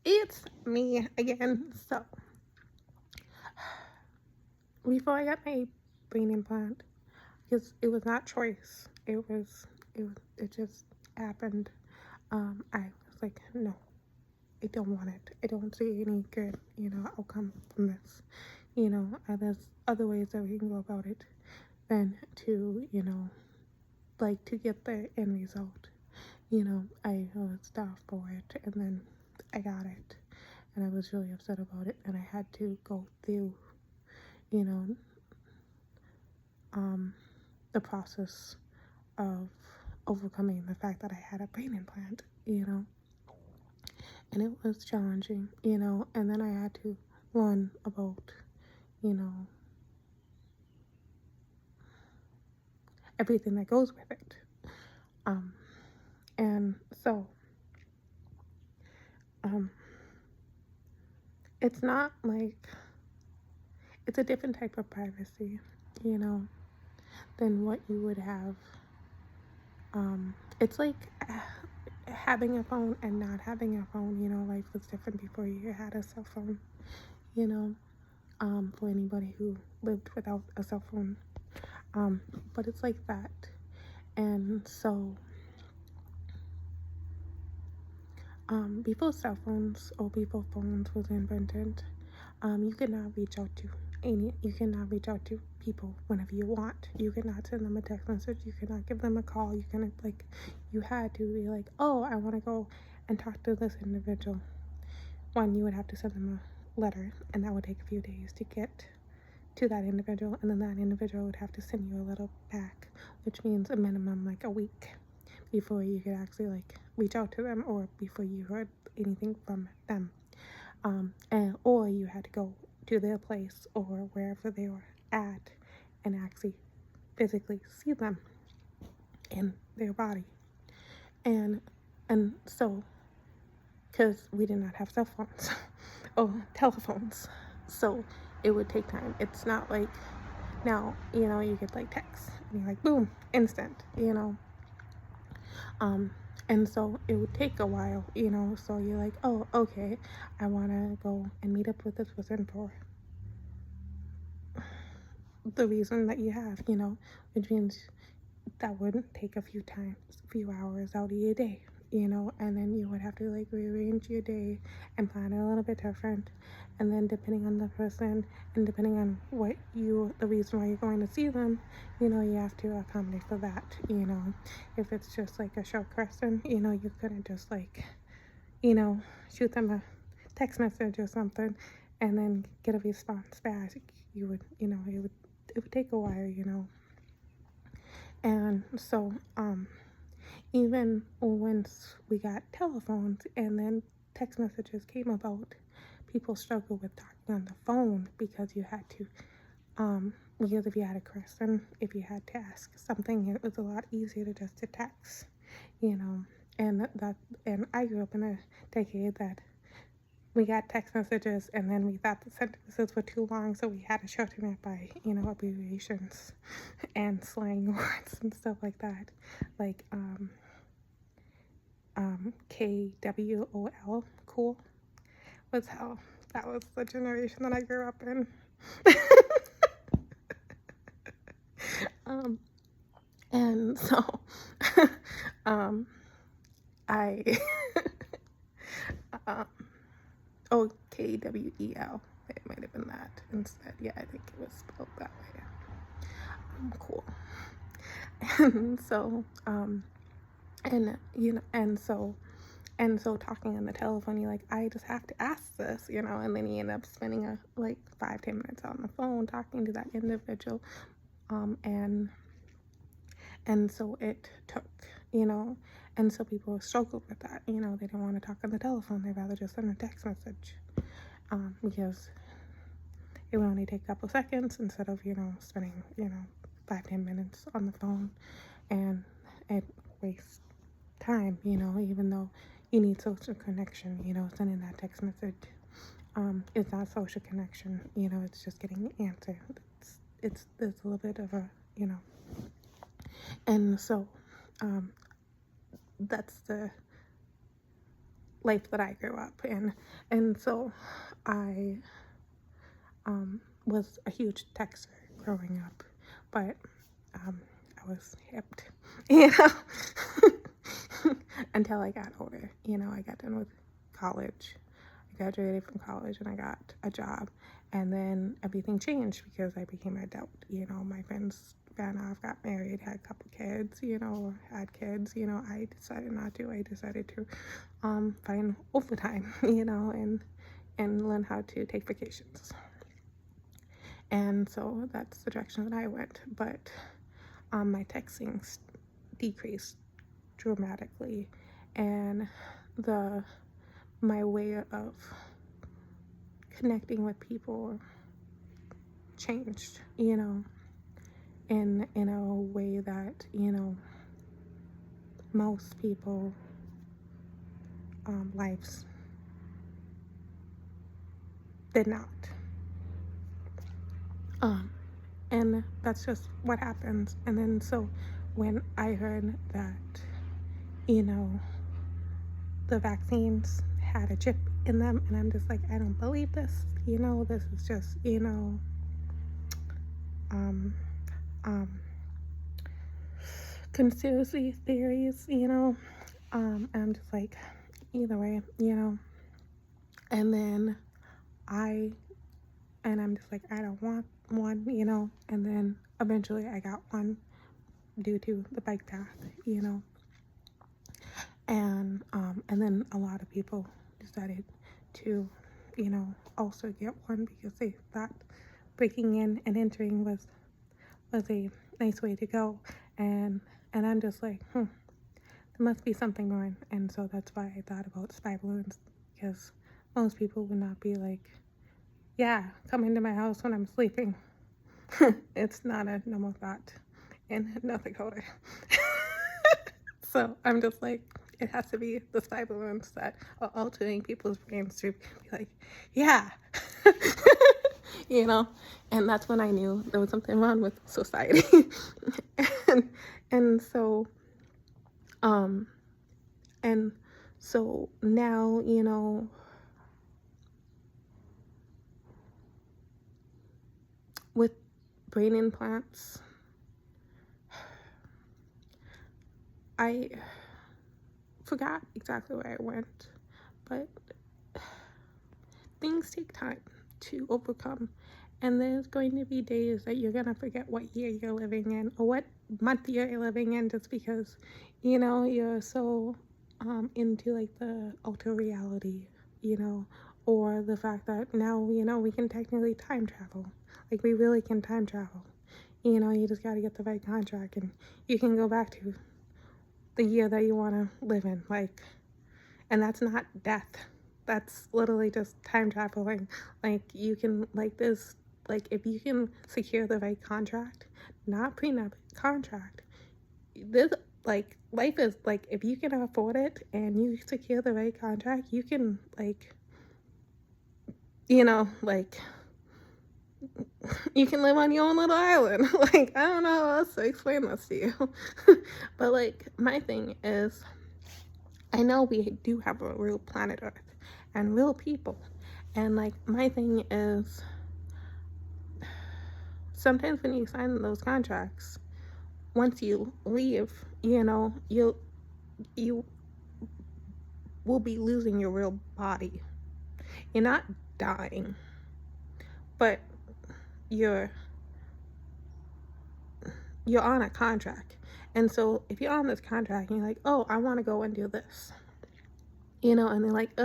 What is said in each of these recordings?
It's me again. So, before I got my brain implant, because it was not choice, it just happened. I was like, no, I don't want it. I don't see any good, outcome from this. There's other ways that we can go about it than to, like to get the end result. I was starved for it, and then I got it, and I was really upset about it, and I had to go through, you know, the process of overcoming the fact that I had a brain implant, and it was challenging, and then I had to learn about, you know, everything that goes with it. And so, it's not like, it's a different type of privacy, than what you would have. It's like having a phone and not having a phone, life was different before you had a cell phone, you know, for anybody who lived without a cell phone. But it's like that. And so, before cell phones or before phones was invented, you could not reach out to you cannot reach out to people whenever you want. You cannot send them a text message. You cannot give them a call. You had to be like, oh, I want to go and talk to this individual. One, you would have to send them a letter, and that would take a few days to get to that individual, and then that individual would have to send you a letter back, which means a minimum like a week before you could actually like reach out to them or before you heard anything from them. Or you had to go to their place or wherever they were at and actually physically see them in their body. And so, because we did not have cell phones or telephones, so it would take time. It's not like now, you get like text and you're like, boom, instant, and so it would take a while, so you're like, oh, okay, I want to go and meet up with this person for the reason that you have, which means that wouldn't take a few hours out of your day, and then you would have to like rearrange your day and plan it a little bit different. And then depending on the person and depending on the reason why you're going to see them, you have to accommodate for that. If it's just like a short question, you couldn't just like, shoot them a text message or something and then get a response back. You would, it would take a while. And so, even once we got telephones and then text messages came about, people struggled with talking on the phone because you had to, because if you had a question, if you had to ask something, it was a lot easier to text, and and I grew up in a decade that we got text messages and then we thought the sentences were too long, so we had to shorten it by, abbreviations and slang words and stuff like that. Like, KWOL, cool, was how, that was the generation that I grew up in. And so, I, KWEL. It might have been that instead. Yeah, I think it was spelled that way. Cool. And so, and so talking on the telephone, you're like, I just have to ask this, and then you end up spending like 5-10 minutes on the phone talking to that individual, and so it took, and so people struggled with that, they didn't want to talk on the telephone, they'd rather just send a text message, because it would only take a couple seconds instead of, spending, 5-10 minutes on the phone, and it wastes time, even though you need social connection, sending that text message, it's not social connection, it's just getting an answer. It's a little bit of a, and so, that's the life that I grew up in. And so I was a huge texter growing up, but I was hipped, you know, until I got older. You know, I got done with college. I graduated from college and I got a job. And then everything changed because I became an adult. You know, my friends ran off, got married, had a couple kids, you know, had kids. You know, I decided not to. I decided to find overtime, you know, and learn how to take vacations. And so that's the direction that I went. But my texting decreased dramatically, and my way of connecting with people changed, you know, in a way that, you know, most people lives did not. And that's just what happens. And then so when I heard that, you know, the vaccines had a chip in them, and I'm just like, I don't believe this, you know, this is just, you know, conspiracy theories, you know, I'm just like, either way, you know. And then I'm just like, I don't want one, you know. And then eventually I got one due to the bike path, you know. And then a lot of people decided to, you know, also get one because they thought breaking in and entering was a nice way to go. And I'm just like, there must be something more. And so that's why I thought about spy balloons, because most people would not be like, yeah, come into my house when I'm sleeping. It's not a normal thought in North Dakota. So I'm just like, it has to be the spy balloons that are altering people's brains to be like, yeah. You know, and that's when I knew there was something wrong with society. and so and so now, you know, with brain implants, I forgot exactly where I went, but things take time to overcome. And there's going to be days that you're going to forget what year you're living in or what month you're living in, just because, you know, you're so into like the ultra reality, you know, or the fact that now, you know, we can technically time travel. Like, we really can time travel. You know, you just got to get the right contract and you can go back to the year that you want to live in. Like, and that's not death. That's literally just time traveling. Like, you can, like, this, like, if you can secure the right contract, not prenup, contract, this, like, life is, like, if you can afford it and you secure the right contract, you can, like, you know, like, you can live on your own little island. Like, I don't know how else to explain this to you. But, like, my thing is, I know we do have a real planet Earth and real people. And, like, my thing is, sometimes when you sign those contracts, once you leave, you know, you will be losing your real body. You're not dying, but you're on a contract. And so if you're on this contract and you're like, oh, I want to go and do this, you know, and they're like,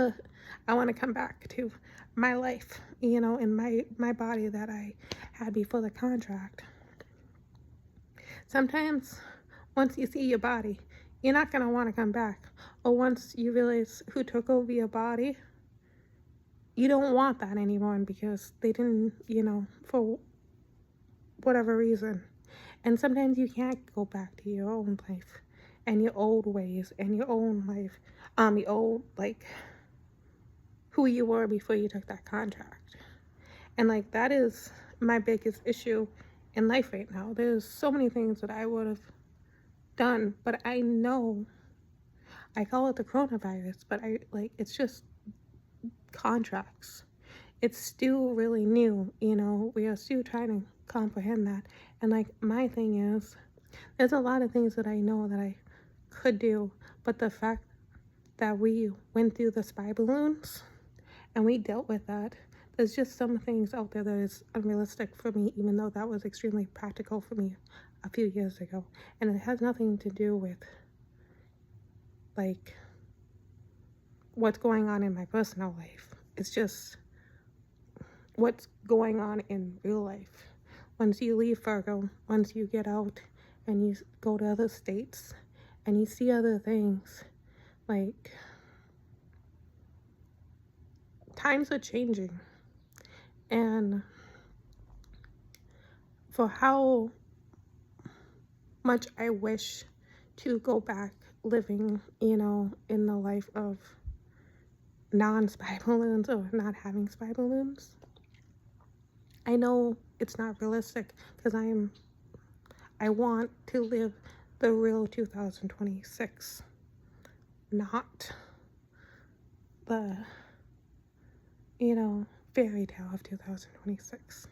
I want to come back to my life, you know, in my body that I had before the contract. Sometimes once you see your body, you're not going to want to come back. Or once you realize who took over your body, you don't want that anymore because they didn't, you know, for whatever reason. And sometimes you can't go back to your own life and your old ways and your own life, your old, like, who you were before you took that contract. And, like, that is my biggest issue in life right now. There's so many things that I would have done, but I know I call it the coronavirus, but it's just contracts. It's still really new, you know, we are still trying to comprehend that. And like, my thing is, there's a lot of things that I know that I could do, but the fact that we went through the spy balloons and we dealt with that, there's just some things out there that is unrealistic for me, even though that was extremely practical for me a few years ago. And it has nothing to do with like what's going on in my personal life. It's just what's going on in real life. Once you leave Fargo, once you get out and you go to other states and you see other things, like, times are changing. And for how much I wish to go back living, you know, in the life of non-spy balloons or not having spy balloons, I know it's not realistic because I want to live the real 2026, not the, you know, fairy tale of 2026.